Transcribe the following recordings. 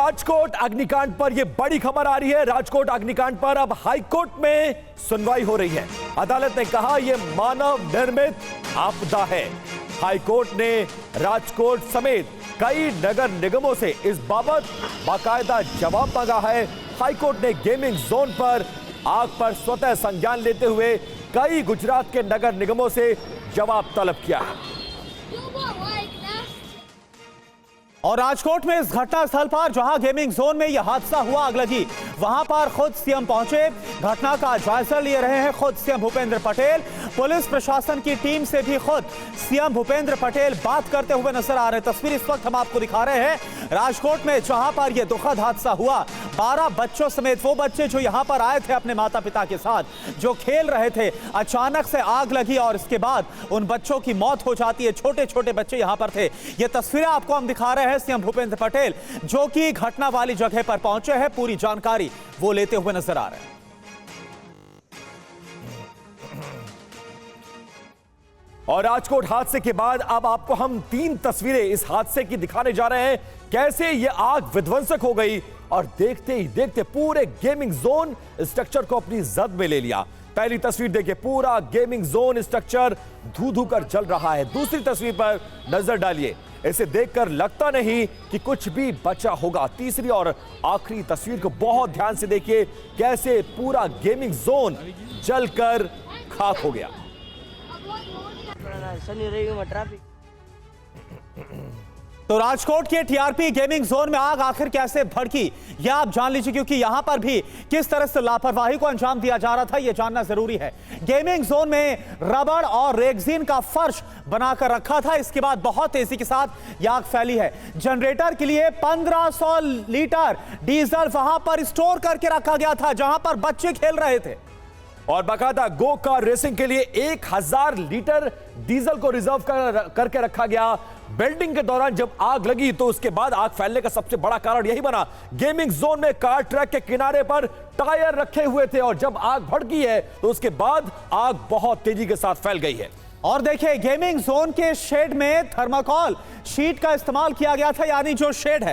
राजकोट अग्निकांड पर यह बड़ी खबर आ रही है। राजकोट अग्निकांड पर अब हाईकोर्ट में सुनवाई हो रही है। अदालत ने कहा यह मानव निर्मित आपदा है। हाईकोर्ट ने राजकोट समेत कई नगर निगमों से इस बाबत बाकायदा जवाब मांगा है। हाईकोर्ट ने गेमिंग जोन पर आग पर स्वतः संज्ञान लेते हुए कई गुजरात के नगर निगमों से जवाब तलब किया है। और राजकोट में इस घटना स्थल पर जहां गेमिंग जोन में यह हादसा हुआ, आग लगी, वहां पर खुद सीएम पहुंचे, घटना का जायजा ले रहे हैं खुद सीएम भूपेंद्र पटेल। पुलिस प्रशासन की टीम से भी खुद सीएम भूपेंद्र पटेल बात करते हुए नजर आ रहे हैं। तस्वीर इस वक्त हम आपको दिखा रहे हैं राजकोट में जहां पर यह दुखद हादसा हुआ। 12 बच्चों समेत वो बच्चे जो यहां पर आए थे अपने माता पिता के साथ, जो खेल रहे थे, अचानक से आग लगी और इसके बाद उन बच्चों की मौत हो जाती है। छोटे छोटे बच्चे यहां पर थे। ये तस्वीरें आपको हम दिखा रहे हैं सीएम भूपेंद्र पटेल जो कि घटना वाली जगह पर पहुंचे हैं, पूरी जानकारी वो लेते हुए नजर आ रहे हैं। और राजकोट हादसे के बाद अब आपको हम 3 तस्वीरें इस हादसे की दिखाने जा रहे हैं, कैसे यह आग विध्वंसक हो गई और देखते ही देखते पूरे गेमिंग जोन स्ट्रक्चर को अपनी जद में ले लिया। पहली तस्वीर देखिए, पूरा गेमिंग जोन स्ट्रक्चर धू धू कर जल रहा है। दूसरी तस्वीर पर नजर डालिए, इसे देखकर लगता नहीं कि कुछ भी बचा होगा। तीसरी और आखिरी तस्वीर को बहुत ध्यान से देखिए, कैसे पूरा गेमिंग जोन जलकर खाक हो गया। तो राजकोट के टीआरपी गेमिंग जोन में आग आखिर कैसे भड़की, यह आप जान लीजिए, क्योंकि यहां पर भी किस तरह से लापरवाही को अंजाम दिया जा रहा था यह जानना जरूरी है। गेमिंग जोन में रबड़ और रेगजीन का फर्श बनाकर रखा था, इसके बाद बहुत तेजी के साथ यह आग फैली है। जनरेटर के लिए 1500 लीटर डीजल वहां पर स्टोर करके रखा गया था जहां पर बच्चे खेल रहे थे, और बाकायदा गो कार रेसिंग के लिए 1000 लीटर डीजल को रिजर्व करके रखा गया। बिल्डिंग के दौरान जब आग लगी तो उसके बाद आग फैलने का सबसे बड़ा कारण यही बना, गेमिंग जोन में कार ट्रैक के किनारे पर टायर रखे हुए थे और जब आग भड़की है तो उसके बाद आग बहुत तेजी के साथ फैल गई है। और देखिए गेमिंग जोन के शेड में थर्माकोल शीट का इस्तेमाल किया गया था, यानी जो शेड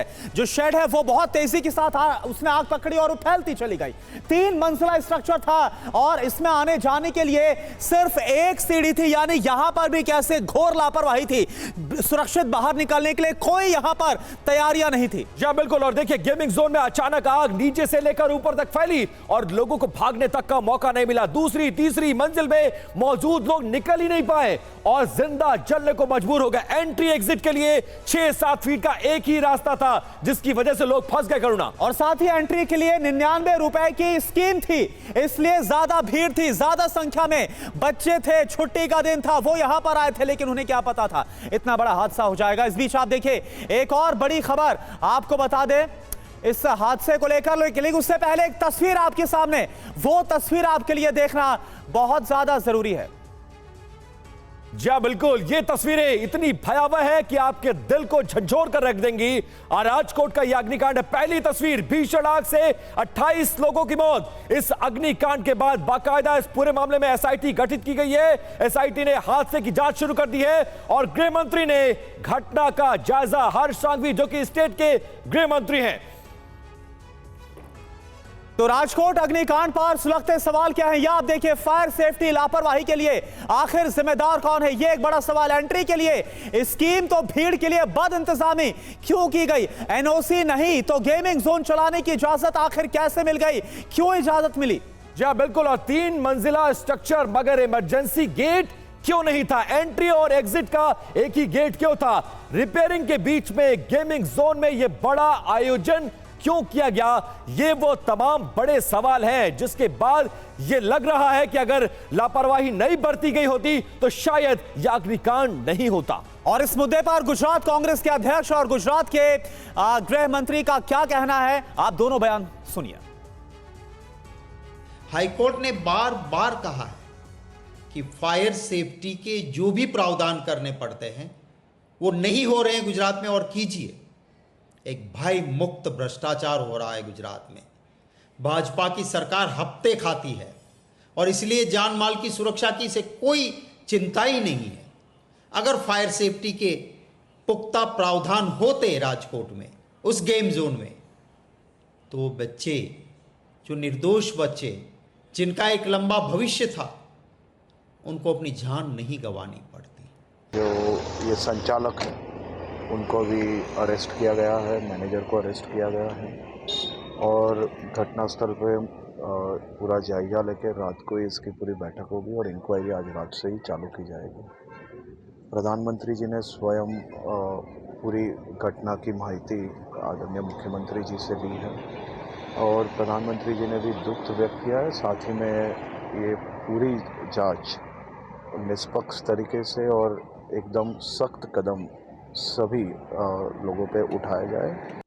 है वो बहुत तेजी के साथ उसने आग पकड़ी और फैलती चली गई। 3 मंजिला स्ट्रक्चर था और इसमें आने जाने के लिए सिर्फ एक सीढ़ी थी, यानी यहां पर भी कैसे घोर लापरवाही थी। सुरक्षित बाहर निकलने के लिए कोई यहां पर तैयारियां नहीं थी। जी बिल्कुल। और देखिए गेमिंग जोन में अचानक आग नीचे से लेकर ऊपर तक फैली और लोगों को भागने तक का मौका नहीं मिला। दूसरी तीसरी मंजिल में मौजूद लोग निकल ही नहीं पाए और जिंदा जलने को मजबूर हो गए। एंट्री एग्जिट के लिए 6-7 फीट का एक ही रास्ता था जिसकी वजह से लोग फंस गए करुणा। और साथ ही एंट्री के लिए 99 रुपए की स्कीम थी, इसलिए ज्यादा भीड़ थी, ज्यादा संख्या में बच्चे थे, छुट्टी का दिन था, वो यहां पर आए थे, लेकिन उन्हें क्या पता था इतना बड़ा हादसा हो जाएगा। इस बीच आप देखिए एक और बड़ी खबर आपको बता दें इस हादसे को लेकर, लेकिन उससे पहले एक तस्वीर आपके सामने, वो तस्वीर आपके लिए देखना बहुत ज्यादा जरूरी है। जी बिल्कुल, ये तस्वीरें इतनी भयावह है कि आपके दिल को झंझोर कर रख देंगी। राजकोट का यह अग्निकांड है। पहली तस्वीर, भीषण आग से 28 लोगों की मौत। इस अग्निकांड के बाद बाकायदा इस पूरे मामले में एसआईटी गठित की गई है। एसआईटी ने हादसे की जांच शुरू कर दी है और गृह मंत्री ने घटना का जायजा, हर्ष सांघवी जो कि स्टेट के गृह मंत्री हैं। तो राजकोट अग्निकांड पर सुलगते सवाल क्या है, यह आप देखिए। फायर सेफ्टी लापरवाही के लिए आखिर जिम्मेदार कौन है, यह एक बड़ा सवाल। एंट्री के लिए स्कीम तो भीड़ के लिए बद इंतजामी क्यों की गई, एनओसी नहीं तो गेमिंग जोन चलाने की इजाजत आखिर कैसे मिल गई, क्यों इजाजत मिली? जी बिल्कुल। और 3 मंजिला स्ट्रक्चर मगर इमरजेंसी गेट क्यों नहीं था, एंट्री और एग्जिट का एक ही गेट क्यों था, रिपेयरिंग के बीच में गेमिंग जोन में यह बड़ा आयोजन क्यों किया गया, ये वो तमाम बड़े सवाल हैं जिसके बाद ये लग रहा है कि अगर लापरवाही नहीं बरती गई होती तो शायद यह अग्निकांड नहीं होता। और इस मुद्दे पर गुजरात कांग्रेस के अध्यक्ष और गुजरात के गृह मंत्री का क्या कहना है, आप दोनों बयान सुनिए। हाईकोर्ट ने बार बार कहा है कि फायर सेफ्टी के जो भी प्रावधान करने पड़ते हैं वो नहीं हो रहे हैं गुजरात में, और कीजिए। एक भय मुक्त भ्रष्टाचार हो रहा है गुजरात में। भाजपा की सरकार हफ्ते खाती है और इसलिए जान माल की सुरक्षा की इसे कोई चिंता ही नहीं है। अगर फायर सेफ्टी के पुख्ता प्रावधान होते राजकोट में, उस गेम जोन में, तो बच्चे, जो निर्दोष बच्चे जिनका एक लंबा भविष्य था, उनको अपनी जान नहीं गंवानी पड़ती। जो ये संचालक है उनको भी अरेस्ट किया गया है, मैनेजर को अरेस्ट किया गया है और घटनास्थल पे पूरा जायजा लेकर रात को ही इसकी पूरी बैठक होगी और इंक्वायरी आज रात से ही चालू की जाएगी। प्रधानमंत्री जी ने स्वयं पूरी घटना की माहिती आदरणीय मुख्यमंत्री जी से ली है और प्रधानमंत्री जी ने भी दुख व्यक्त किया है। साथ ही में ये पूरी जांच निष्पक्ष तरीके से और एकदम सख्त कदम सभी लोगों पे उठाया जाए।